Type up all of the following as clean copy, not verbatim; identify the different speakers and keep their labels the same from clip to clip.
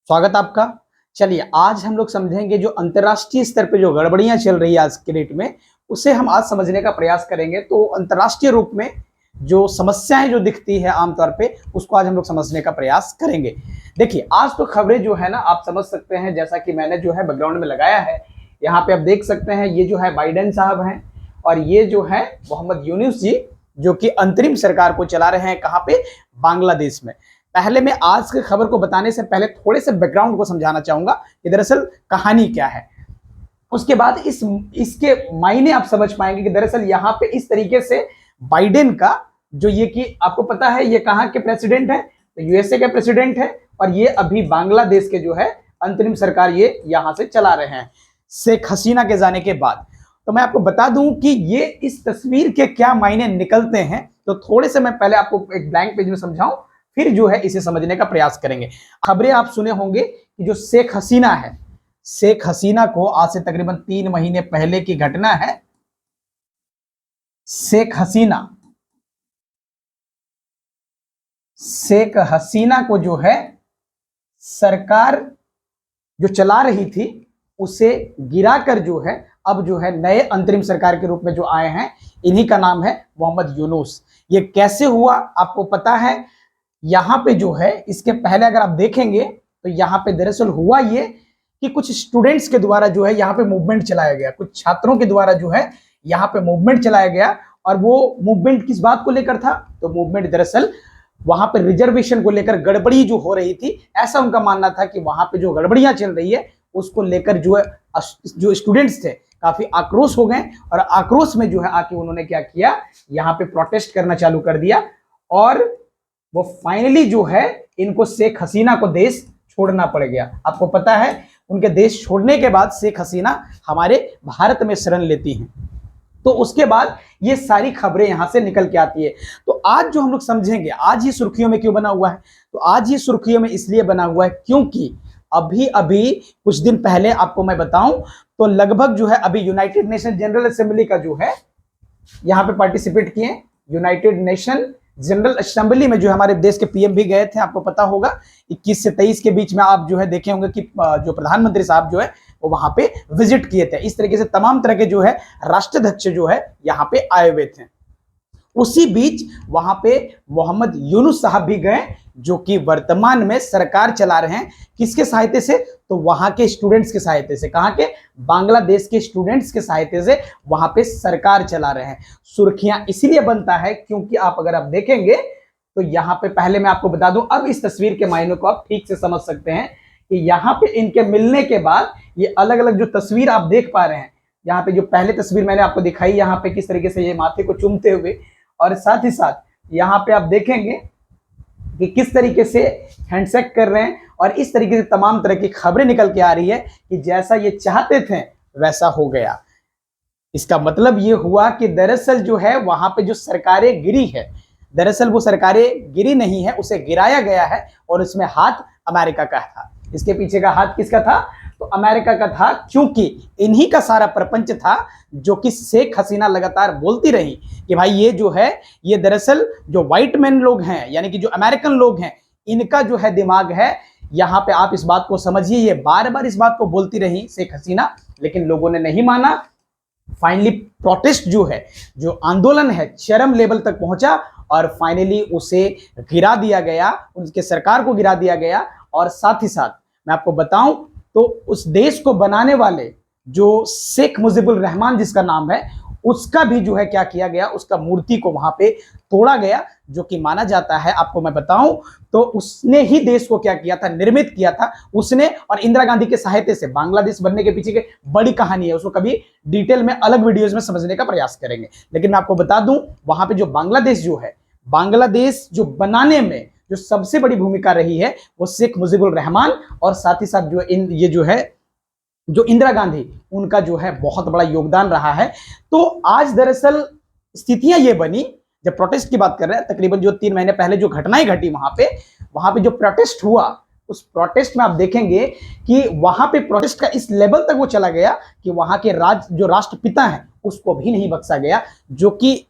Speaker 1: स्वागत आपका। चलिए आज हम लोग समझेंगे जो अंतर्राष्ट्रीय स्तर पे जो गड़बड़ियां चल रही है आज के डेट में, उसे हम आज समझने का प्रयास करेंगे। तो अंतर्राष्ट्रीय रूप में जो समस्याएं जो दिखती है आमतौर पे, उसको आज हम लोग समझने का प्रयास करेंगे। देखिए आज तो खबरें जो है ना, आप समझ सकते हैं, जैसा कि मैंने जो है बैकग्राउंड में लगाया है, यहाँ पे आप देख सकते हैं, ये जो है बाइडेन साहब हैं और ये जो है मोहम्मद यूनुस जी, जो कि अंतरिम सरकार को चला रहे हैं। कहाँ पे? बांग्लादेश में। पहले मैं आज की खबर को बताने से पहले थोड़े से बैकग्राउंड को समझाना चाहूंगा कि दरअसल कहानी क्या है। उसके बाद इसके मायने आप समझ पाएंगे कि दरअसल यहाँ पे इस तरीके से बाइडेन का जो, ये कि आपको पता है ये कहाँ के प्रेसिडेंट है, तो यूएसए के प्रेसिडेंट है और ये अभी बांग्लादेश के जो है अंतरिम सरकार ये यहाँ से चला रहे हैं शेख हसीना के जाने के बाद। तो मैं आपको बता दूं कि ये इस तस्वीर के क्या मायने निकलते हैं, तो थोड़े से मैं पहले आपको एक ब्लैंक पेज में समझाऊं, फिर जो है इसे समझने का प्रयास करेंगे। खबरें आप सुने होंगे कि जो शेख हसीना है, शेख हसीना को आज से तकरीबन 3 महीने पहले की घटना है। शेख हसीना को जो है सरकार जो चला रही थी उसे गिराकर जो है अब जो है नए अंतरिम सरकार के रूप में जो आए हैं, इन्हीं का नाम है मोहम्मद यूनुस। ये कैसे हुआ आपको पता है? यहाँ पे जो है, इसके पहले अगर आप देखेंगे तो यहाँ पे दरअसल हुआ ये कि कुछ स्टूडेंट्स के द्वारा जो है यहाँ पे मूवमेंट चलाया गया, कुछ छात्रों के द्वारा जो है यहाँ पे मूवमेंट चलाया गया। और वो मूवमेंट किस बात को लेकर था? तो मूवमेंट दरअसल वहां पे रिजर्वेशन को लेकर गड़बड़ी जो हो रही थी, ऐसा उनका मानना था कि वहां पे जो गड़बड़ियां चल रही है उसको लेकर जो है जो स्टूडेंट्स थे काफी आक्रोश हो गए और आक्रोश में जो है आके उन्होंने क्या किया, यहाँ पे प्रोटेस्ट करना चालू कर दिया और वो फाइनली जो है इनको शेख हसीना को देश छोड़ना पड़ गया। आपको पता है उनके देश छोड़ने के बाद शेख हसीना हमारे भारत में शरण लेती हैं, तो उसके बाद ये सारी खबरें यहां से निकल के आती है। तो आज जो हम लोग समझेंगे, आज ये सुर्खियों में क्यों बना हुआ है? तो आज ये सुर्खियों में इसलिए बना हुआ है क्योंकि अभी अभी कुछ दिन पहले आपको मैं बताऊं तो लगभग जो है अभी यूनाइटेड नेशन जनरल असेंबली का जो है यहाँ पे पार्टिसिपेट किए। यूनाइटेड नेशन जनरल असेंबली में जो हमारे देश के पीएम भी गए थे, आपको पता होगा 21 से 23 के बीच में आप जो है देखे होंगे कि जो प्रधानमंत्री साहब जो है वो वहां पे विजिट किए थे। इस तरीके से तमाम तरह के जो है राष्ट्राध्यक्ष जो है यहाँ पे आए हुए थे। उसी बीच वहां पे मोहम्मद यूनुस साहब भी गए, जो कि वर्तमान में सरकार चला रहे हैं। किसके सहायता से? तो वहां के स्टूडेंट्स के सहायता से। कहां के? बांग्लादेश के स्टूडेंट्स के सहायता से वहां पे सरकार चला रहे हैं। सुर्खियां इसलिए बनता है क्योंकि आप अगर आप देखेंगे तो यहाँ पे पहले मैं आपको बता दूं, अब इस तस्वीर के मायने को आप ठीक से समझ सकते हैं कि यहाँ पे इनके मिलने के बाद ये अलग अलग जो तस्वीर आप देख पा रहे हैं, यहाँ पे जो पहले तस्वीर मैंने आपको दिखाई, यहाँ पे किस तरीके से ये माथे को चूमते हुए, और साथ ही साथ यहाँ पे आप देखेंगे कि किस तरीके से हैंडशेक कर रहे हैं। और इस तरीके से तमाम तरह की खबरें निकल के आ रही है कि जैसा ये चाहते थे वैसा हो गया। इसका मतलब ये हुआ कि दरअसल जो है वहां पे जो सरकारें गिरी है, दरअसल वो सरकारें गिरी नहीं है, उसे गिराया गया है और उसमें हाथ अमेरिका का था। इसके पीछे का हाथ किसका था? तो अमेरिका का था, क्योंकि इन्हीं का सारा प्रपंच था जो कि शेख हसीना लगातार बोलती रही कि भाई ये जो है, ये दरअसल जो व्हाइट मैन लोग हैं, यानी कि जो अमेरिकन लोग हैं, इनका जो है दिमाग है। यहाँ पे आप इस बात को समझिए, ये बार बार इस बात को बोलती रही शेख हसीना, लेकिन लोगों ने नहीं माना। फाइनली प्रोटेस्ट जो है, जो आंदोलन है, चरम लेवल तक पहुंचा और फाइनली उसे गिरा दिया गया, उनके सरकार को गिरा दिया गया। और साथ ही साथ मैं आपको बताऊं तो उस देश को बनाने वाले जो शेख मुजीबुर रहमान जिसका नाम है, उसका भी जो है क्या किया गया, उसका मूर्ति को वहां पे तोड़ा गया, जो कि माना जाता है, आपको मैं बताऊं तो उसने ही देश को क्या किया था, निर्मित किया था उसने। और इंदिरा गांधी के सहायता से बांग्लादेश बनने के पीछे की बड़ी कहानी है, उसको कभी डिटेल में अलग वीडियोज में समझने का प्रयास करेंगे। लेकिन मैं आपको बता दूं वहां पे जो बांग्लादेश जो है, बांग्लादेश जो बनाने में जो सबसे बड़ी भूमिका रही है वो शेख मुजीबुर रहमान और साथ ही साथ जो ये जो है जो इंदिरा गांधी, उनका जो है बहुत बड़ा योगदान रहा है। तो आज दरअसल स्थितियां ये बनी, जब प्रोटेस्ट की बात कर रहे हैं, तकरीबन जो 3 महीने पहले जो घटनाएं घटी वहां पे जो प्रोटेस्ट हुआ, उस प्रोटेस्ट में आप देखेंगे कि वहां पे प्रोटेस्ट का इस लेवल तक वो चला गया कि वहां के जो राष्ट्रपिता हैं उसको भी नहीं बख्शा गया। जो कि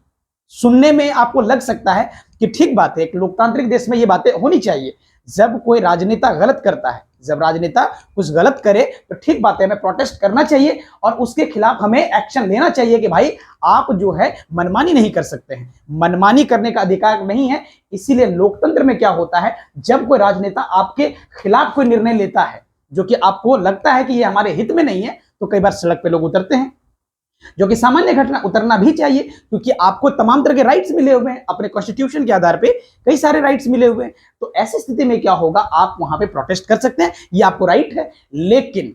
Speaker 1: सुनने में आपको लग सकता है कि ठीक बात है, एक लोकतांत्रिक देश में ये बातें होनी चाहिए, जब कोई राजनेता गलत करता है, जब राजनेता कुछ गलत करे तो ठीक बात है, हमें प्रोटेस्ट करना चाहिए और उसके खिलाफ हमें एक्शन लेना चाहिए कि भाई आप जो है मनमानी नहीं कर सकते हैं, मनमानी करने का अधिकार नहीं है। इसीलिए लोकतंत्र में क्या होता है, जब कोई राजनेता आपके खिलाफ कोई निर्णय लेता है जो कि आपको लगता है कि ये हमारे हित में नहीं है, तो कई बार सड़क पे लोग उतरते हैं, जो कि सामान्य घटना, उतरना भी चाहिए क्योंकि आपको तमाम तरह के राइट्स मिले हुए हैं, अपने कॉन्स्टिट्यूशन के आधार पे कई सारे राइट्स मिले हुए हैं। तो ऐसी स्थिति में क्या होगा, आप वहां पे प्रोटेस्ट कर सकते हैं, ये आपको राइट है, लेकिन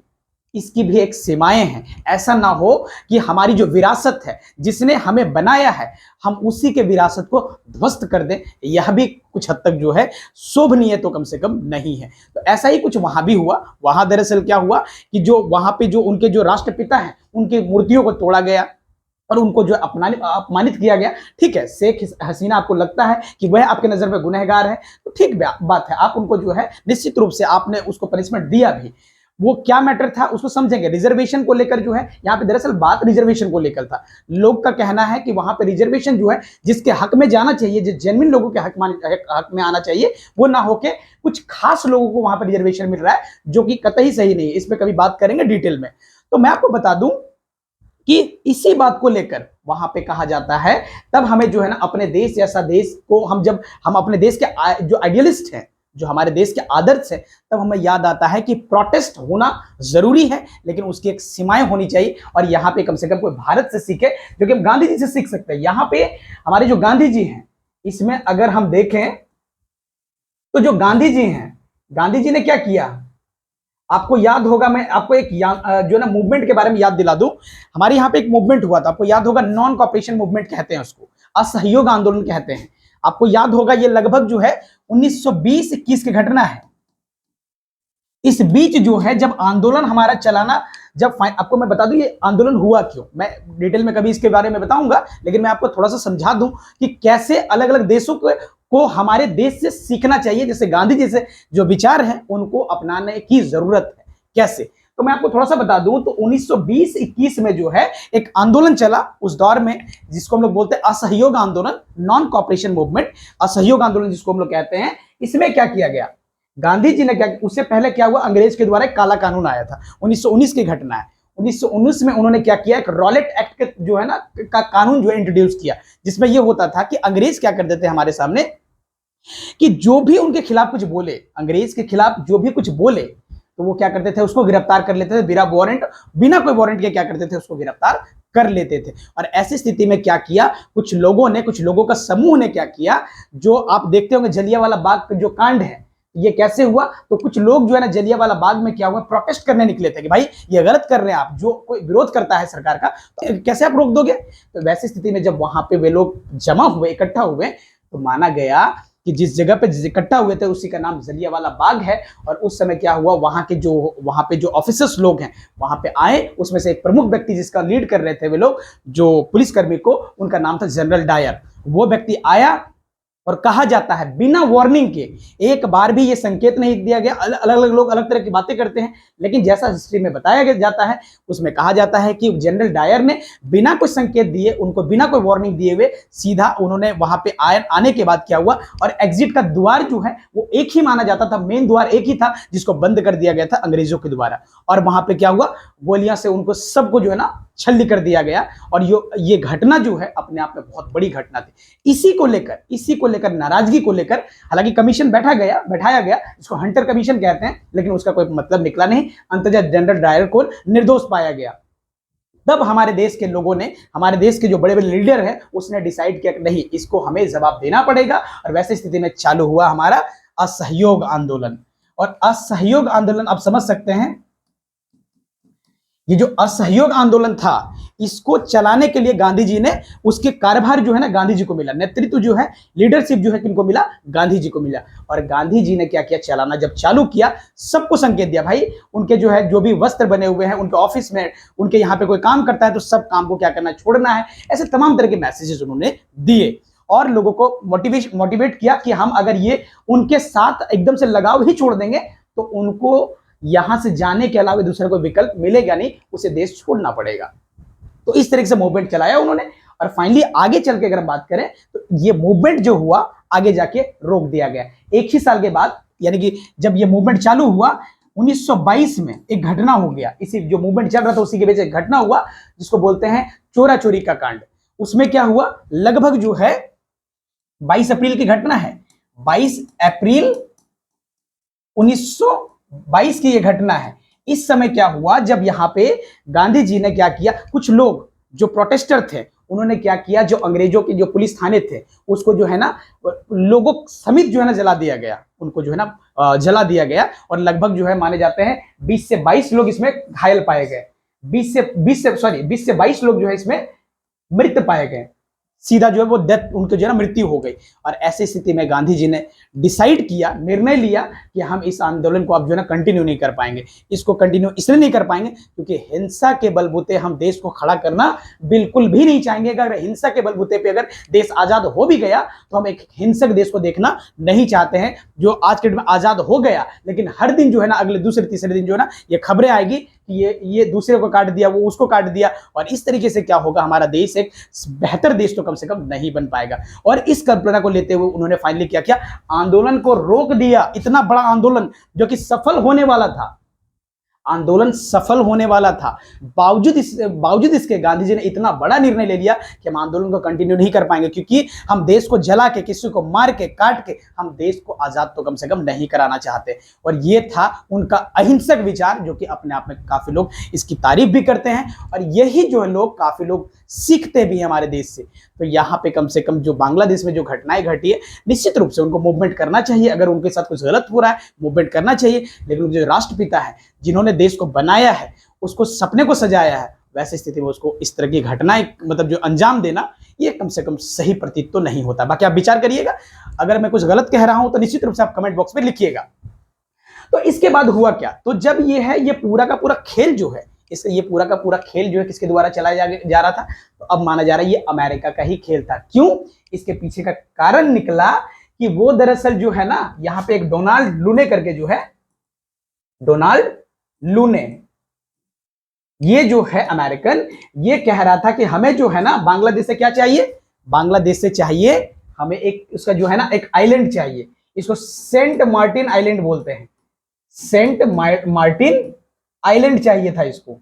Speaker 1: इसकी भी एक सीमाएं हैं। ऐसा ना हो कि हमारी जो विरासत है, जिसने हमें बनाया है, हम उसी के विरासत को ध्वस्त कर दें, यह भी कुछ हद तक जो है शोभनीय तो कम से कम नहीं है। तो ऐसा ही कुछ वहां भी हुआ। वहां दरअसल क्या हुआ कि जो वहां पे जो उनके जो राष्ट्रपिता हैं, उनकी मूर्तियों को तोड़ा गया और उनको जो अपमानित किया गया। ठीक है, शेख हसीना आपको लगता है कि वह आपके नजर में गुनहगार है, तो ठीक बात है, आप उनको जो है निश्चित रूप से आपने उसको पनिशमेंट दिया भी। वो क्या मैटर था उसको समझेंगे। रिजर्वेशन को लेकर जो है यहाँ पे दरअसल बात रिजर्वेशन को लेकर था। लोग का कहना है कि वहां पे रिजर्वेशन जो है जिसके हक में जाना चाहिए, जो जेन्युइन लोगों के हक में आना चाहिए, वो ना होके कुछ खास लोगों को वहां पर रिजर्वेशन मिल रहा है, जो कि कतई सही नहीं है। इस पर कभी बात करेंगे डिटेल में। तो मैं आपको बता दूं कि इसी बात को लेकर वहां पे कहा जाता है, तब हमें जो है ना अपने देश जैसा देश को जब हम अपने देश के जो आइडियलिस्ट हैं, जो हमारे देश के आदर्श है, तब हमें याद आता है कि प्रोटेस्ट होना जरूरी है, लेकिन उसकी एक सीमाएं होनी चाहिए। और यहाँ पे कम से कम कोई भारत से सीखे, जो कि हम गांधी जी से सीख सकते हैं। यहाँ पे हमारे जो गांधी जी हैं, इसमें अगर हम देखें तो जो गांधी जी हैं, गांधी जी ने क्या किया, आपको याद होगा, मैं आपको एक जो ना मूवमेंट के बारे में याद दिला दूं। हमारे यहाँ पे एक मूवमेंट हुआ था, आपको याद होगा, नॉन कॉपरेशन मूवमेंट कहते हैं उसको, असहयोग आंदोलन कहते हैं। आपको याद होगा ये लगभग जो है 1920-21 की घटना है। इस बीच जो है जब आंदोलन हमारा चलाना, जब आपको मैं बता दूं ये आंदोलन हुआ क्यों, मैं डिटेल में कभी इसके बारे में बताऊंगा, लेकिन मैं आपको थोड़ा सा समझा दूं कि कैसे अलग अलग देशों को हमारे देश से सीखना चाहिए, जैसे गांधी जी से जो विचार हैं उनको अपनाने की जरूरत है। कैसे, तो मैं आपको थोड़ा सा बता दूं, तो 1920-21 में जो है एक आंदोलन चला उस दौर में, जिसको हम लोग बोलते हैं असहयोग आंदोलन, नॉन कॉपरेशन मूवमेंट, असहयोग आंदोलन जिसको हम लोग कहते हैं। इसमें क्या किया गया, गांधी जी ने क्या, उससे पहले क्या हुआ, अंग्रेज के द्वारा एक काला कानून आया था, 1919 की घटना है। 1919 में उन्होंने क्या किया, एक रॉलेट एक्ट के जो है ना का कानून जो है इंट्रोड्यूस किया, जिसमें यह होता था कि अंग्रेज क्या कर देते हमारे सामने कि जो भी उनके खिलाफ कुछ बोले, अंग्रेज के खिलाफ जो भी कुछ बोले, तो वो क्या करते थे, उसको गिरफ्तार कर लेते थे बिना वारंट, बिना कोई वारंट के क्या करते थे, उसको गिरफ्तार कर लेते थे। और ऐसी स्थिति में क्या किया, कुछ लोगों ने, कुछ लोगों का समूह ने क्या किया, जो आप देखते होंगे जलियांवाला बाग जो कांड है, ये कैसे हुआ, तो कुछ लोग जो है ना जलियांवाला बाग में क्या हुआ, प्रोटेस्ट करने निकले थे कि भाई ये गलत कर रहे हैं आप, जो कोई विरोध करता है सरकार का तो कैसे आप रोक दोगे। तो वैसी स्थिति में जब वहां पे वे लोग जमा हुए, इकट्ठा हुए, तो माना गया कि जिस जगह पे इकट्ठा हुए थे उसी का नाम जलियांवाला बाग है। और उस समय क्या हुआ, वहां पे जो ऑफिसर्स लोग हैं वहां पे आए, उसमें से एक प्रमुख व्यक्ति जिसका लीड कर रहे थे वे लोग, जो पुलिसकर्मी को, उनका नाम था जनरल डायर। वो व्यक्ति आया और कहा जाता है बिना वार्निंग के, एक बार भी ये संकेत नहीं दिया गया। अलग अलग लोग अलग तरह की बातें करते हैं, लेकिन जैसा हिस्ट्री में बताया जाता है उसमें कहा जाता है कि जनरल डायर ने बिना कोई संकेत दिए, उनको बिना कोई वार्निंग दिए हुए सीधा उन्होंने वहां पे आने के बाद क्या हुआ, और एग्जिट का द्वार जो है वो एक ही माना जाता था, मेन द्वार एक ही था, जिसको बंद कर दिया गया था अंग्रेजों के द्वारा। और वहां पे क्या हुआ, गोलियां से उनको सबको जो है ना छल्ली कर दिया गया। और ये घटना जो है अपने आप में बहुत बड़ी घटना थी। इसी को लेकर नाराजगी को लेकर हालांकि कमीशन बैठाया गया, इसको हंटर कमीशन कहते हैं, लेकिन उसका कोई मतलब निकला नहीं। अंततः जनरल डायर को निर्दोष पाया गया। तब हमारे देश के लोगों ने, हमारे देश के जो बड़े बड़े लीडर हैं, उसने डिसाइड किया कि नहीं, इसको हमें जवाब देना पड़ेगा। और वैसे स्थिति में चालू हुआ हमारा असहयोग आंदोलन। और असहयोग आंदोलन आप समझ सकते हैं, ये जो असहयोग आंदोलन था, इसको चलाने के लिए गांधी जी ने, उसके कार्यभार जो है ना गांधी जी को मिला, नेतृत्व जो है, लीडरशिप जो है किनको मिला, गांधी जी को मिला। और गांधी जी ने क्या किया, चलाना जब चालू किया, सबको संकेत दिया, भाई उनके जो है जो भी वस्त्र बने हुए हैं उनके ऑफिस में, उनके यहाँ पे कोई काम करता है तो सब काम को क्या करना है, छोड़ना है। ऐसे तमाम तरह के मैसेजेस उन्होंने दिए और लोगों को मोटिवेट किया कि हम अगर ये उनके साथ एकदम से लगाव ही छोड़ देंगे तो उनको यहां से जाने के अलावा दूसरा कोई विकल्प मिलेगा नहीं, उसे देश छोड़ना पड़ेगा। तो इस तरीके से मूवमेंट चलाया उन्होंने। और फाइनली आगे चल के अगर हम बात करें तो ये मूवमेंट जो हुआ आगे जाके रोक दिया गया। एक ही साल के बाद यानी कि जब ये मूवमेंट चालू हुआ 1922 में एक घटना हो गया, इसी जो मूवमेंट चल रहा था उसी के बीच एक घटना हुआ जिसको बोलते हैं चोरा चोरी का कांड। उसमें क्या हुआ, लगभग जो है 22 अप्रैल की घटना है, 22 अप्रैल 1922 की ये घटना है। इस समय क्या हुआ, जब यहाँ पे गांधी जी ने क्या किया, कुछ लोग जो प्रोटेस्टर थे उन्होंने क्या किया, जो अंग्रेजों के जो पुलिस थाने थे उसको जो है ना लोगों समेत जो है ना जला दिया गया, उनको जो है ना जला दिया गया। और लगभग जो है माने जाते हैं 20 से 22 लोग इसमें घायल पाए गए, 20 से 22 लोग जो है इसमें मृत पाए गए, सीधा जो है वो डेथ, उनकी जो है ना मृत्यु हो गई। और ऐसी स्थिति में गांधी जी ने डिसाइड किया, निर्णय लिया कि हम इस आंदोलन को अब जो है ना कंटिन्यू नहीं कर पाएंगे। इसको कंटिन्यू इसलिए नहीं कर पाएंगे क्योंकि हिंसा के बलबूते हम देश को खड़ा करना बिल्कुल भी नहीं चाहेंगे। अगर हिंसा के बलबूते पे अगर देश आजाद हो भी गया तो हम एक हिंसक देश को देखना नहीं चाहते हैं, जो आज के डेट में आजाद हो गया लेकिन हर दिन जो है ना अगले दूसरे तीसरे दिन जो है ना ये खबरें आएगी कि ये दूसरे को काट दिया, वो उसको काट दिया, और इस तरीके से क्या होगा, हमारा देश एक बेहतर देश तो कम से कम नहीं बन पाएगा। और इस कल्पना को लेते हुए उन्होंने फाइनली क्या किया, आंदोलन को रोक दिया। इतना बड़ा आंदोलन जो कि सफल होने वाला था, आंदोलन सफल होने वाला था, बावजूद इसके गांधी जी ने इतना बड़ा निर्णय ले लिया कि हम आंदोलन को कंटिन्यू नहीं कर पाएंगे, क्योंकि हम देश को जला के, किसी को मार के, काट के हम देश को आजाद तो कम से कम नहीं कराना चाहते। और ये था उनका अहिंसक विचार, जो कि अपने आप में काफी लोग इसकी तारीफ भी करते हैं और यही जो है लोग, काफी लोग सीखते भी हैं हमारे देश से। तो यहाँ पे कम से कम जो बांग्लादेश में जो घटनाएं घटी है, निश्चित रूप से उनको मूवमेंट करना चाहिए। अगर उनके साथ कुछ गलत हो रहा है मूवमेंट करना चाहिए, लेकिन जो राष्ट्रपिता है, जिन्होंने देश को बनाया है, उसको सपने को सजाया है, वैसे स्थिति में उसको इस तरह की घटनाएं मतलब जो अंजाम देना, ये कम से कम सही प्रतीत तो नहीं होता। बाकी आप विचार करिएगा, अगर मैं कुछ गलत कह रहा हूं तो निश्चित रूप से आप कमेंट बॉक्स में लिखिएगा। तो इसके बाद हुआ क्या, तो जब ये है, ये पूरा का पूरा खेल जो है, इससे ये पूरा का पूरा खेल जो है किसके द्वारा चलाया जा रहा था, तो अब माना जा रहा है ये अमेरिका का ही खेल था। क्यों, इसके पीछे का कारण निकला कि वो दरअसल जो है ना, यहाँ पे एक डोनाल्ड लूने करके जो है, डोनाल्ड लूने, ये जो है अमेरिकन, ये कह रहा था कि हमें जो है ना बांग्लादेश से क्या चाहिए, बांग्लादेश से चाहिए हमें एक, उसका जो है ना एक आइलैंड चाहिए, इसको सेंट मार्टिन आइलैंड बोलते हैं, सेंट मार्टिन आइलैंड चाहिए था इसको।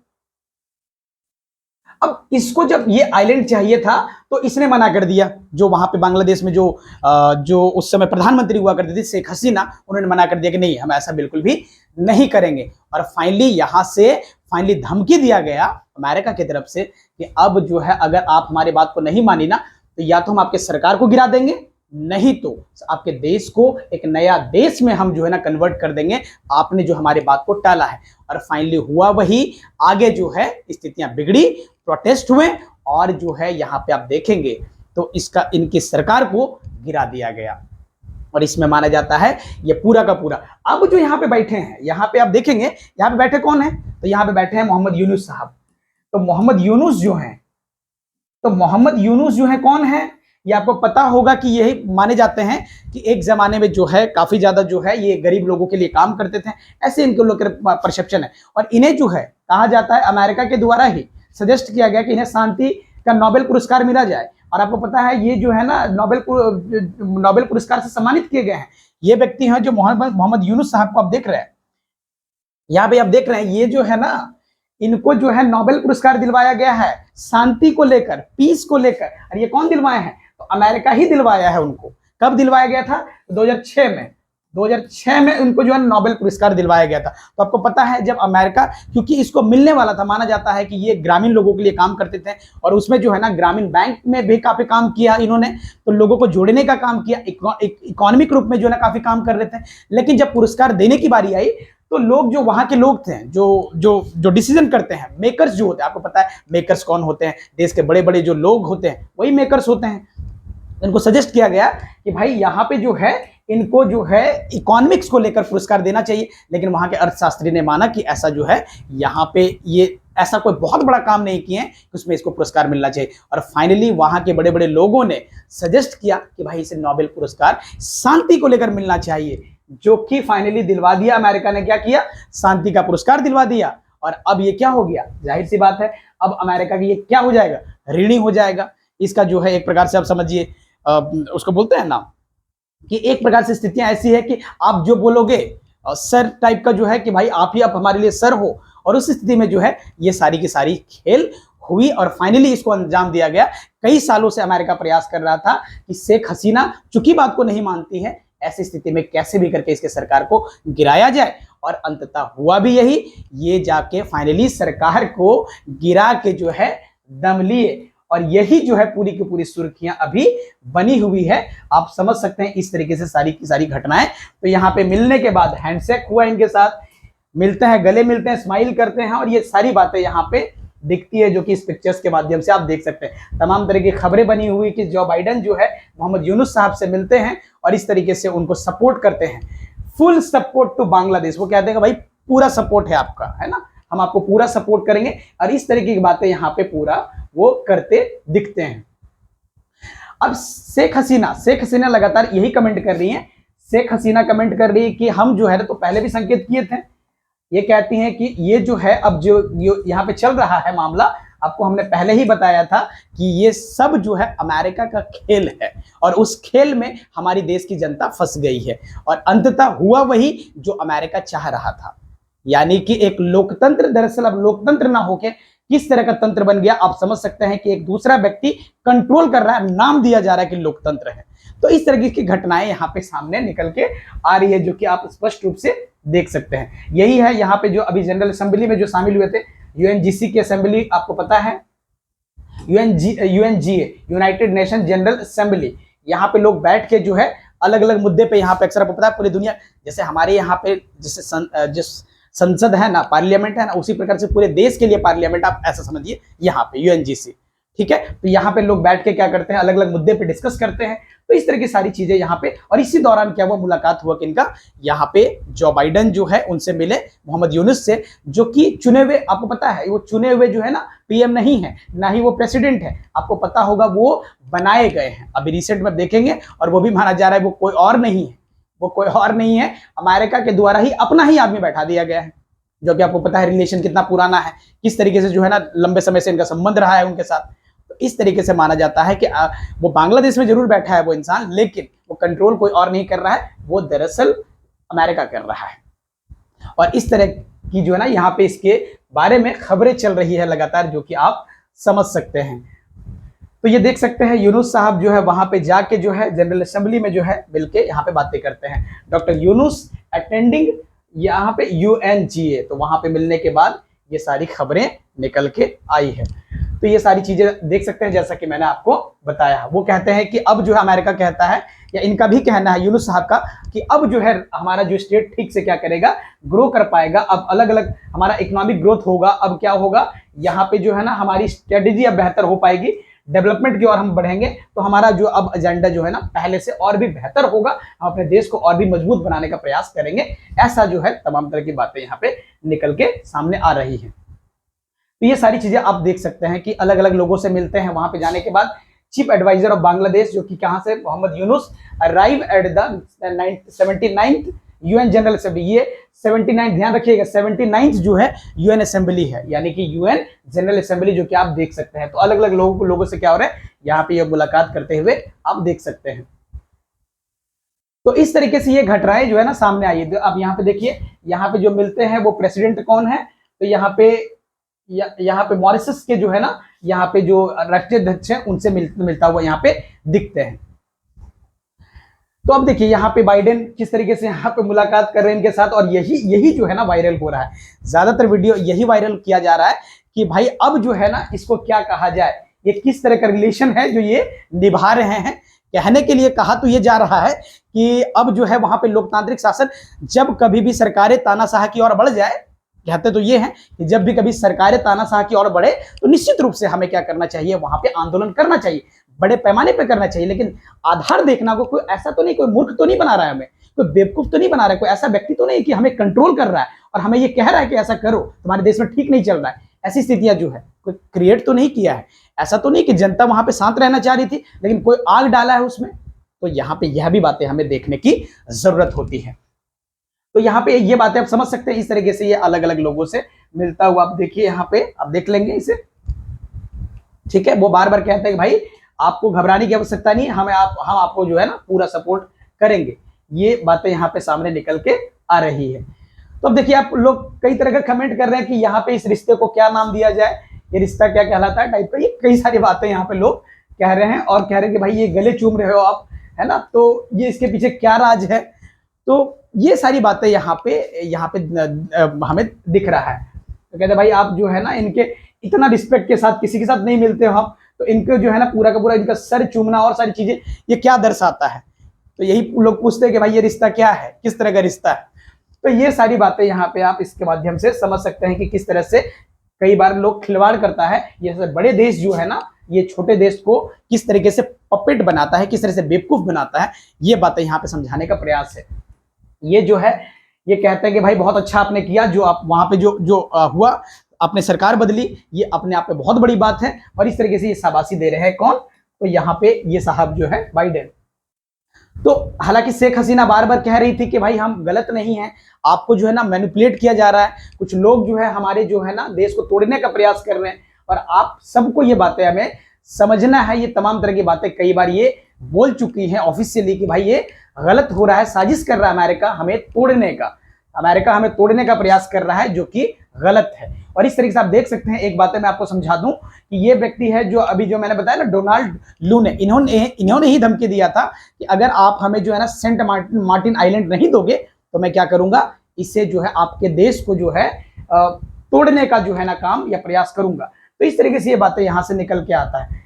Speaker 1: अब इसको जब ये आइलैंड चाहिए था तो इसने मना कर दिया, जो वहां पे बांग्लादेश में जो उस समय प्रधानमंत्री हुआ करती थी शेख हसीना, उन्होंने मना कर दिया कि नहीं, हम ऐसा बिल्कुल भी नहीं करेंगे। और फाइनली यहां से फाइनली धमकी दिया गया अमेरिका की तरफ से कि अब जो है अगर आप हमारी बात को नहीं मानी ना, तो या तो हम आपके सरकार को गिरा देंगे, नहीं तो आपके देश को एक नया देश में हम जो है ना कन्वर्ट कर देंगे, आपने जो हमारी बात को टाला है। और फाइनली हुआ वही, आगे जो है स्थितियां बिगड़ी, प्रोटेस्ट हुए और जो है यहाँ पे आप देखेंगे तो इसका इनकी सरकार को गिरा दिया गया। और इसमें माना जाता है ये पूरा का पूरा, अब जो यहाँ पे बैठे हैं, यहाँ पे आप देखेंगे यहाँ पे बैठे कौन है, तो यहाँ पे बैठे हैं मोहम्मद यूनुस साहब। तो मोहम्मद यूनुस जो है, तो मोहम्मद यूनुस जो है कौन है, ये आपको पता होगा कि यही माने जाते हैं कि एक जमाने में जो है काफी ज्यादा जो है ये गरीब लोगों के लिए काम करते थे, ऐसे इनके लोग का परसेप्शन है। और इन्हें जो है कहा जाता है अमेरिका के द्वारा ही सजेस्ट किया गया कि इन्हें शांति का नोबेल पुरस्कार मिला जाए। और आपको पता है ये जो है ना नोबेल पुरस्कार से सम्मानित किए गए हैं। ये व्यक्ति हैं जो मोहम्मद यूनुस साहब को आप देख रहे हैं, यहाँ पे आप देख रहे हैं, ये जो है ना इनको जो है नोबेल पुरस्कार दिलवाया गया है शांति को लेकर, पीस को लेकर। और ये कौन दिलवाए हैं, तो अमेरिका ही दिलवाया है उनको। कब दिलवाया गया था, 2006 में, 2006 में उनको जो है नोबेल पुरस्कार दिलवाया गया था। तो आपको पता है जब अमेरिका, क्योंकि इसको मिलने वाला था, माना जाता है कि ये ग्रामीण लोगों के लिए काम करते थे और उसमें जो है ना ग्रामीण बैंक में भी काफी काम किया इन्होंने, तो लोगों को जोड़ने का काम किया, इकोनॉमिक रूप में जो है ना काफी काम कर रहे थे। लेकिन जब पुरस्कार देने की बारी आई तो लोग, जो वहां के लोग थे, जो डिसीजन करते हैं, मेकर्स जो होते हैं, आपको पता है मेकर्स कौन होते हैं, देश के बड़े बड़े जो लोग होते हैं वही मेकर्स होते हैं। इनको सजेस्ट किया गया कि भाई यहाँ पे जो है इनको जो है इकोनॉमिक्स को लेकर पुरस्कार देना चाहिए। लेकिन वहां के अर्थशास्त्री ने माना कि ऐसा जो है यहाँ पे ये ऐसा कोई बहुत बड़ा काम नहीं किए हैं कि उसमें इसको पुरस्कार मिलना चाहिए। और फाइनली वहां के बड़े बड़े लोगों ने सजेस्ट किया कि भाई इसे नोबेल पुरस्कार शांति को लेकर मिलना चाहिए, जो कि फाइनली दिलवा दिया। अमेरिका ने क्या किया, शांति का पुरस्कार दिलवा दिया। और अब ये क्या हो गया, जाहिर सी बात है अब अमेरिका की ये क्या हो जाएगा, ऋणी हो जाएगा। इसका जो है एक प्रकार से आप समझिए उसको बोलते हैं ना कि एक प्रकार से स्थितियां ऐसी है कि आप जो बोलोगे सर टाइप का जो है कि भाई आप ही आप हमारे लिए सर हो, और उस स्थिति में जो है ये सारी की सारी खेल हुई और फाइनली इसको अंजाम दिया गया। कई सालों से अमेरिका प्रयास कर रहा था कि शेख हसीना चूंकि बात को नहीं मानती है, ऐसी स्थिति में कैसे भी करके इसके सरकार को गिराया जाए, और अंततः हुआ भी यही। ये जाके फाइनली सरकार को गिरा के जो है दम लिए, और यही जो है पूरी की पूरी सुर्खियां अभी बनी हुई है। आप समझ सकते हैं इस तरीके से सारी की सारी घटनाएं। तो यहाँ पे मिलने के बाद हैंडशेक हुआ इनके साथ, मिलते हैं, गले मिलते हैं, स्माइल करते हैं, और ये सारी बातें यहाँ पे दिखती है, जो कि इस पिक्चर्स के माध्यम से आप देख सकते हैं। तमाम तरह की खबरें बनी हुई कि जो बाइडेन जो है मोहम्मद यूनुस साहब से मिलते हैं और इस तरीके से उनको सपोर्ट करते हैं। फुल सपोर्ट टू बांग्लादेश, वो कहते हैं भाई पूरा सपोर्ट है आपका, है ना, हम आपको पूरा सपोर्ट करेंगे, और इस तरीके की बातें यहाँ पे पूरा वो करते दिखते हैं। अब शेख हसीना लगातार यही कमेंट कर रही हैं। शेख हसीना कमेंट कर रही है कि हम जो है ना, तो पहले भी संकेत किए थे, ये कहती हैं कि ये जो है अब जो यहाँ पे चल रहा है मामला, आपको हमने पहले ही बताया था कि ये सब जो है अमेरिका का खेल है, और उस खेल में हमारी देश की जनता फंस गई है, और अंततः हुआ वही जो अमेरिका चाह रहा था, यानी कि एक लोकतंत्र दरअसल अब लोकतंत्र ना होके किस तरह का तंत्र बन गया। आप समझ सकते हैं कि एक दूसरा व्यक्ति कंट्रोल कर रहा है, नाम दिया जा रहा है कि लोकतंत्र है। तो इस तरह की घटनाएं यहाँ पे सामने निकल के आ रही है, जो कि आप स्पष्ट रूप से देख सकते हैं। यही है यहाँ पे जो अभी जनरल असेंबली में जो शामिल हुए थे, यूएनजीसी की असेंबली, आपको पता है UNGA, United nation general assembly, यहाँ पे लोग बैठ के जो है अलग अलग मुद्दे पे, यहाँ पे अक्सर आपको पता है पूरी दुनिया, जैसे हमारे यहाँ पे जिस संसद है ना, पार्लियामेंट है ना, उसी प्रकार से पूरे देश के लिए पार्लियामेंट आप ऐसा समझिए यहाँ पे यूएनजीसी, ठीक है। तो यहाँ पे लोग बैठ के क्या करते हैं, अलग अलग मुद्दे पे डिस्कस करते हैं। तो इस तरह की सारी चीजें यहाँ पे, और इसी दौरान क्या हुआ, मुलाकात हुआ किनका, यहाँ पे जो बाइडेन जो है उनसे मिले मोहम्मद यूनुस से, जो कि चुने हुए, आपको पता है वो चुने हुए जो है ना पीएम नहीं है, ना ही वो प्रेसिडेंट है, आपको पता होगा वो बनाए गए हैं, अभी रिसेंट में देखेंगे, और वो भी माना जा रहा है वो कोई और नहीं है, वो कोई और नहीं है, अमेरिका के द्वारा ही अपना ही आदमी बैठा दिया गया है, जो कि आपको पता है रिलेशन कितना पुराना है, किस तरीके से जो है ना लंबे समय से इनका संबंध रहा है उनके साथ। तो इस तरीके से माना जाता है कि वो बांग्लादेश में जरूर बैठा है वो इंसान, लेकिन वो कंट्रोल कोई और नहीं कर रहा है, वो दरअसल अमेरिका कर रहा है। और इस तरह की जो है ना यहाँ पे इसके बारे में खबरें चल रही है लगातार, जो कि आप समझ सकते हैं। तो ये देख सकते हैं यूनुस साहब जो है वहां पे जाके जो है जनरल असेंबली में जो है मिलके यहाँ पे बातें करते हैं। डॉक्टर यूनुस अटेंडिंग यहाँ पे यूएनजीए, तो वहां पे मिलने के बाद ये सारी खबरें निकल के आई है। तो ये सारी चीजें देख सकते हैं, जैसा कि मैंने आपको बताया। वो कहते हैं कि अब जो है अमेरिका कहता है, या इनका भी कहना है यूनुस साहब का, कि अब जो है हमारा जो स्टेट ठीक से क्या करेगा, ग्रो कर पाएगा, अब अलग अलग हमारा इकोनॉमिक ग्रोथ होगा। अब क्या होगा, यहाँ पे जो है ना हमारी स्ट्रेटेजी अब बेहतर हो पाएगी, डेवलपमेंट की ओर हम बढ़ेंगे, तो हमारा जो अब एजेंडा जो है ना पहले से और भी बेहतर होगा, हम अपने देश को और भी मजबूत बनाने का प्रयास करेंगे। ऐसा जो है तमाम तरह की बातें यहाँ पे निकल के सामने आ रही है। तो ये सारी चीजें आप देख सकते हैं कि अलग अलग लोगों से मिलते हैं। वहां पे जाने के बाद चीफ एडवाइजर ऑफ बांग्लादेश, जो कि कहां से, Mohammad Yunus, arrive at the 79th UN general assembly. ये 79, ध्यान रखिएगा 79th जो है यूएन असेंबली है, यानी कि यूएन जनरल असेंबली, जो कि आप देख सकते हैं। तो अलग अलग लोगों से क्या हो रहा है यहाँ पे ये मुलाकात करते हुए आप देख सकते हैं। तो इस तरीके से ये घटनाएं जो है ना सामने आई है। अब यहाँ पे देखिए, यहाँ पे जो मिलते हैं वो प्रेसिडेंट कौन है, तो यहाँ पे मॉरिशस के जो है ना यहाँ पे जो राष्ट्रीय अध्यक्ष हैं उनसे मिलता हुआ यहाँ पे दिखते हैं। तो अब देखिए यहाँ पे बाइडेन किस तरीके से यहाँ पे मुलाकात कर रहे हैं इनके साथ, और यही जो है ना वायरल हो रहा है। ज्यादातर वीडियो यही वायरल किया जा रहा है कि भाई अब जो है ना इसको क्या कहा जाए, ये किस तरह का रिलेशन है जो ये निभा रहे हैं। कहने के लिए कहा तो ये जा रहा है कि अब जो है वहां पे लोकतांत्रिक शासन, जब कभी भी सरकारें तानाशाह की ओर बढ़ जाए, कहते तो ये हैं कि जब भी कभी सरकारें तानाशाह की ओर बढ़े तो निश्चित रूप से हमें क्या करना चाहिए, वहां पे आंदोलन करना चाहिए, बड़े पैमाने पे करना चाहिए। लेकिन आधार देखना, को कोई ऐसा तो नहीं, कोई मूर्ख तो नहीं बना रहा है हमें, कोई बेवकूफ तो नहीं बना रहा है, कोई ऐसा व्यक्ति तो नहीं कि हमें कंट्रोल कर रहा है और हमें ये कह रहा है कि ऐसा करो, तुम्हारे देश में ठीक नहीं चल रहा है। ऐसी स्थितियां जो है कोई क्रिएट तो नहीं किया है। ऐसा तो नहीं कि जनता वहां पे शांत रहना चाह रही थी लेकिन कोई आग डाला है उसमें। तो यहाँ पे यह भी बातें हमें देखने की जरूरत होती है। तो यहाँ पे ये बातें आप समझ सकते हैं। इस तरीके से ये अलग अलग लोगों से मिलता हुआ आप देखिए, यहाँ पे आप देख लेंगे इसे, ठीक है। वो बार बार कहते हैं कि भाई आपको घबराने की आवश्यकता नहीं, हम आपको जो है ना पूरा सपोर्ट करेंगे। ये बातें यहाँ पे सामने निकल के आ रही है। तो अब देखिए, आप लोग कई तरह का कमेंट कर रहे हैं कि यहाँ पे इस रिश्ते को क्या नाम दिया जाए, ये रिश्ता क्या कहलाता है टाइप का, ये कई सारी बातें यहाँ पे लोग कह रहे हैं और कह रहे हैं कि भाई ये गले चूम रहे हो आप, है ना, तो ये इसके पीछे क्या राज है। तो ये सारी बातें यहाँ पे हमें दिख रहा है। तो कहते हैं भाई आप जो है ना इनके इतना रिस्पेक्ट के साथ किसी के साथ नहीं मिलते हो आप, तो इनको जो है ना पूरा का पूरा इनका सर चूमना और सारी चीजें ये क्या दर्शाता है। तो यही लोग पूछते हैं कि भाई ये रिश्ता क्या है, किस तरह का रिश्ता है। तो ये सारी बातें यहाँ पे आप इसके माध्यम से समझ सकते हैं कि किस तरह से कई बार लोग खिलवाड़ करता है। ये बड़े देश जो है ना, ये छोटे देश को किस तरीके से पपेट बनाता है, किस तरह से बेवकूफ बनाता है, ये बातें यहाँ पे समझाने का प्रयास है। ये जो है ये कहते हैं कि भाई बहुत अच्छा आपने किया, जो आप वहां पे जो हुआ, आपने सरकार बदली, ये अपने आप में बहुत बड़ी बात है। और इस तरीके से ये शाबाशी दे रहे हैं कौन, तो यहाँ पे ये साहब जो है बाइडेन। तो हालांकि शेख हसीना बार बार कह रही थी कि भाई हम गलत नहीं हैं, आपको जो है ना मैनिपुलेट किया जा रहा है, कुछ लोग जो है हमारे जो है ना देश को तोड़ने का प्रयास कर रहे हैं, और आप सबको ये बातें हमें समझना है। ये तमाम तरह की बातें कई बार ये बोल चुकी हैं ऑफिशियली कि भाई ये गलत हो रहा है, साजिश कर रहा है अमेरिका हमें तोड़ने का, अमेरिका हमें तोड़ने का प्रयास कर रहा है, जो कि गलत है। और इस तरीके से आप देख सकते हैं, एक बात मैं आपको समझा दूं कि ये व्यक्ति है जो अभी जो मैंने बताया ना, डोनाल्ड लू ने, इन्होंने ही धमकी दिया था कि अगर आप हमें जो है ना सेंट मार्टिन आइलैंड नहीं दोगे तो मैं क्या करूंगा, इससे जो है आपके देश को जो है तोड़ने का जो है ना काम या प्रयास करूंगा। तो इस तरीके से ये बातें यहां से निकल के आता है।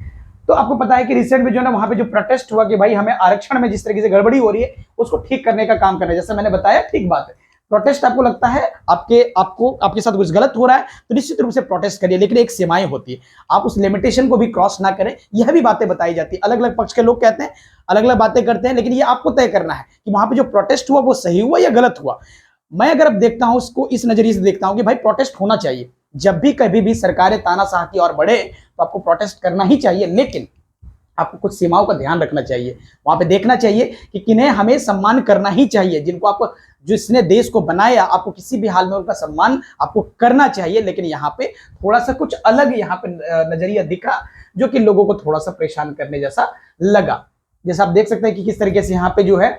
Speaker 1: तो आपको पता है कि रिसेंट में जो है ना वहां पे जो प्रोटेस्ट हुआ कि भाई हमें आरक्षण में जिस तरीके से गड़बड़ी हो रही है उसको ठीक करने का काम करना है, जैसे मैंने बताया, ठीक बात है। प्रोटेस्ट आपको लगता है आपके साथ कुछ गलत हो रहा है तो निश्चित रूप से प्रोटेस्ट करिए, लेकिन एक सीमाएं होती है, आप उस लिमिटेशन को भी क्रॉस ना करें। यह भी बातें बताई जाती है, अलग अलग पक्ष के लोग कहते हैं, अलग अलग बातें करते हैं, लेकिन ये आपको तय करना है कि वहां पे जो प्रोटेस्ट हुआ वो सही हुआ या गलत हुआ। मैं अगर अब देखता हूं उसको इस नजरिए से देखता हूं कि भाई प्रोटेस्ट होना चाहिए, जब भी कभी भी सरकारें तानाशाह की ओर बढ़े तो आपको प्रोटेस्ट करना ही चाहिए, लेकिन आपको कुछ सीमाओं का ध्यान रखना चाहिए। वहां पे देखना चाहिए कि किन्हें हमें सम्मान करना ही चाहिए, जिनको आपको, जिसने देश को बनाया, आपको किसी भी हाल में उनका सम्मान आपको करना चाहिए। लेकिन यहाँ पे थोड़ा सा कुछ अलग यहाँ पे नजरिया दिखा, जो कि लोगों को थोड़ा सा परेशान करने जैसा लगा। जैसा आप देख सकते हैं कि किस तरीके से यहाँ पे जो है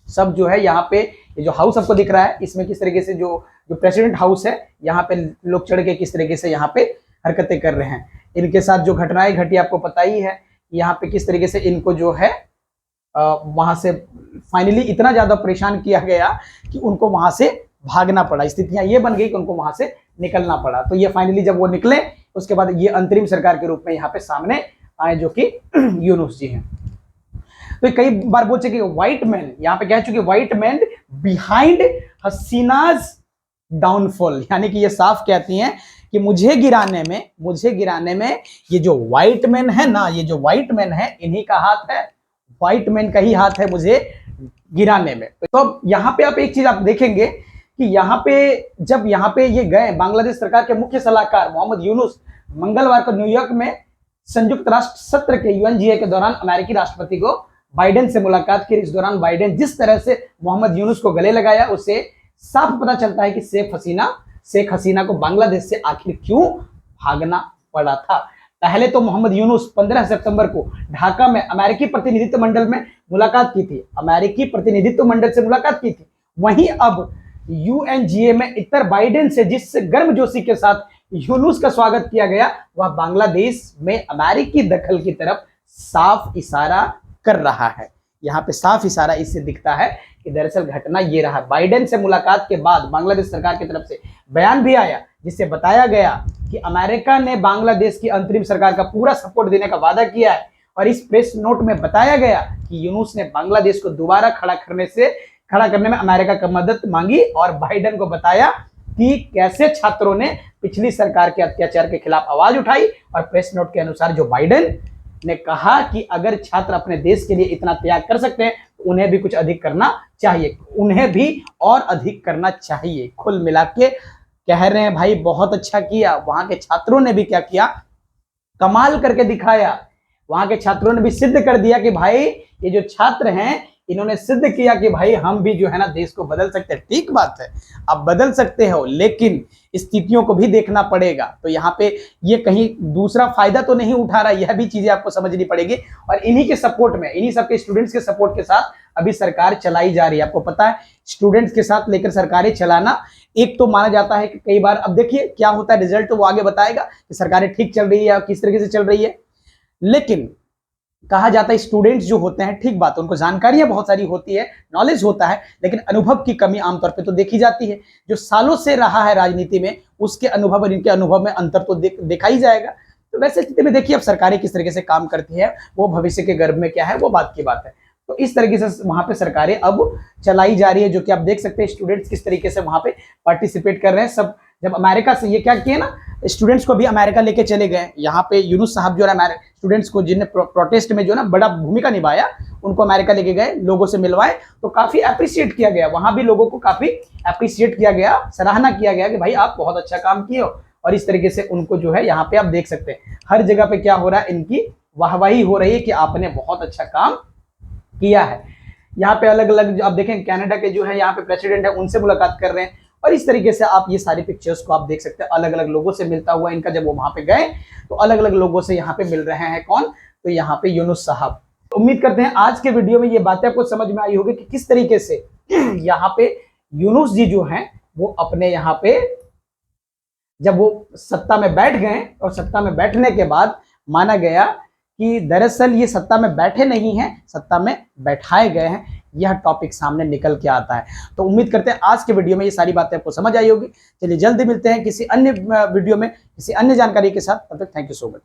Speaker 1: सब जो है, यहाँ पे ये जो हाउस आपको दिख रहा है, इसमें किस तरीके से जो प्रेसिडेंट हाउस है, यहाँ पे लोग चढ़ के किस तरीके से यहाँ पे हरकतें कर रहे हैं। इनके साथ जो घटनाएं घटी आपको पता ही है, यहाँ पे किस तरीके से इनको जो है वहां से फाइनली इतना ज्यादा परेशान किया गया कि उनको वहां से भागना पड़ा। स्थितियां ये बन गई कि उनको वहां से निकलना पड़ा। तो ये फाइनली जब वो निकले उसके बाद ये अंतरिम सरकार के रूप में यहाँ पे सामने आए, जो कि यूनुस जी हैं। तो कई बार बोल चुके व्हाइट मैन, यहाँ पे कह चुके व्हाइट मैन बिहाइंड हसीनाज डाउनफॉल, यानी कि ये साफ कहती हैं कि मुझे गिराने में ये जो व्हाइट मैन है ना, ये जो व्हाइट मैन है इन्हीं का हाथ है, व्हाइट मैन का ही हाथ है मुझे गिराने में। तो यहाँ पे आप एक चीज आप देखेंगे कि यहाँ पे जब यहाँ पे ये गए, बांग्लादेश सरकार के मुख्य सलाहकार मोहम्मद यूनुस मंगलवार को न्यूयॉर्क में संयुक्त राष्ट्र सत्र के UNGA के दौरान अमेरिकी राष्ट्रपति को बाइडेन से मुलाकात की। इस दौरान बाइडेन जिस तरह से मोहम्मद यूनुस को गले लगाया, उससे साफ पता चलता है कि शेख हसीना को बांग्लादेश से आखिर क्यों भागना पड़ा था। पहले तो मोहम्मद यूनुस 15 सितंबर को ढाका में अमेरिकी प्रतिनिधित्व मंडल में मुलाकात की थी, अमेरिकी प्रतिनिधित्व मंडल से मुलाकात की थी। वहीं अब UNGA में इतर बाइडेन से जिस गर्मजोशी के साथ यूनुस का स्वागत किया गया, वह बांग्लादेश में अमेरिकी दखल की तरफ साफ इशारा कर रहा है। यहाँ पे साफ इशारा इससे दिखता है कि दरअसल घटना ये रहा। बाइडेन से मुलाकात के बाद बांग्लादेश सरकार की तरफ से बयान भी आया, जिससे बताया गया कि अमेरिका ने बांग्लादेश की अंतरिम सरकार का पूरा सपोर्ट देने का वादा किया है। और इस प्रेस नोट में बताया गया कि यूनुस ने बांग्लादेश को दोबारा खड़ा करने में अमेरिका की मदद मांगी, और बाइडेन को बताया कि कैसे छात्रों ने पिछली सरकार के अत्याचार के खिलाफ आवाज उठाई। और प्रेस नोट के अनुसार जो बाइडेन ने कहा कि अगर छात्र अपने देश के लिए इतना त्याग कर सकते हैं तो उन्हें भी कुछ अधिक करना चाहिए, उन्हें भी और अधिक करना चाहिए। कुल मिला के कह रहे हैं भाई बहुत अच्छा किया। वहां के छात्रों ने भी क्या किया, कमाल करके दिखाया। वहां के छात्रों ने भी सिद्ध कर दिया कि भाई ये जो छात्र हैं इन्होंने सिद्ध किया कि भाई हम भी जो है ना देश को बदल सकते हैं। ठीक बात है, आप बदल सकते हो, लेकिन स्थितियों को भी देखना पड़ेगा। तो यहाँ पे ये कहीं दूसरा फायदा तो नहीं उठा रहा, यह भी चीजें आपको समझनी पड़ेगी। और इन्हीं के सपोर्ट में, इन्हीं सबके स्टूडेंट्स के सपोर्ट के साथ अभी सरकार चलाई जा रही है। आपको पता है, स्टूडेंट्स के साथ लेकर सरकारें चलाना एक तो माना जाता है कि कई बार, अब देखिए क्या होता है, रिजल्ट तो वो आगे बताएगा कि सरकारें ठीक चल रही है या किस तरीके से चल रही है। लेकिन कहा जाता है स्टूडेंट्स जो होते हैं, ठीक बात, उनको जानकारियां बहुत सारी होती है, नॉलेज होता है, लेकिन अनुभव की कमी आमतौर पे तो देखी जाती है। जो सालों से रहा है राजनीति में, उसके अनुभव और इनके अनुभव में अंतर तो देखा ही जाएगा। तो वैसे स्थिति में देखिए अब सरकारें किस तरीके से काम करती है, वो भविष्य के गर्भ में क्या है वो बात की बात है। तो इस तरीके से वहां पे सरकारें अब चलाई जा रही है, जो कि आप देख सकते हैं स्टूडेंट्स किस तरीके से वहां पे पार्टिसिपेट कर रहे हैं। सब जब अमेरिका से ये क्या किए ना, स्टूडेंट्स को भी अमेरिका लेके चले गए। यहाँ पे यूनुस साहब जो है स्टूडेंट्स को, जिन्हें प्रोटेस्ट में जो ना बड़ा भूमिका निभाया, उनको अमेरिका लेके गए, लोगों से मिलवाए, तो काफी अप्रिशिएट किया गया। वहां भी लोगों को काफी अप्रिशिएट किया गया, सराहना किया गया कि भाई आप बहुत अच्छा काम किए हो। और इस तरीके से उनको जो है यहाँ पे आप देख सकते हैं हर जगह पे क्या हो रहा है, इनकी वाहवाही हो रही है कि आपने बहुत अच्छा काम किया है। यहाँ पे अलग अलग आप देखें कनाडा के जो है यहाँ पे प्रेसिडेंट है, उनसे मुलाकात कर रहे हैं। और इस तरीके से आप ये सारी पिक्चर्स को आप देख सकते हैं, अलग अलग लोगों से मिलता हुआ इनका, जब वो वहां पे गए तो अलग अलग लोगों से यहाँ पे मिल रहे हैं। कौन? तो यहाँ पे यूनुस साहब। उम्मीद करते हैं आज के वीडियो में ये बातें आपको समझ में आई होगी कि किस तरीके से यहाँ पे यूनुस जी जो हैं वो अपने यहाँ पे जब वो सत्ता में बैठ गए, और सत्ता में बैठने के बाद माना गया कि दरअसल ये सत्ता में बैठे नहीं हैं, सत्ता में बैठाए गए हैं। यह टॉपिक सामने निकल के आता है। तो उम्मीद करते हैं आज के वीडियो में ये सारी बातें आपको समझ आई होगी। चलिए जल्दी मिलते हैं किसी अन्य वीडियो में किसी अन्य जानकारी के साथ। तब तक थैंक यू सो मच।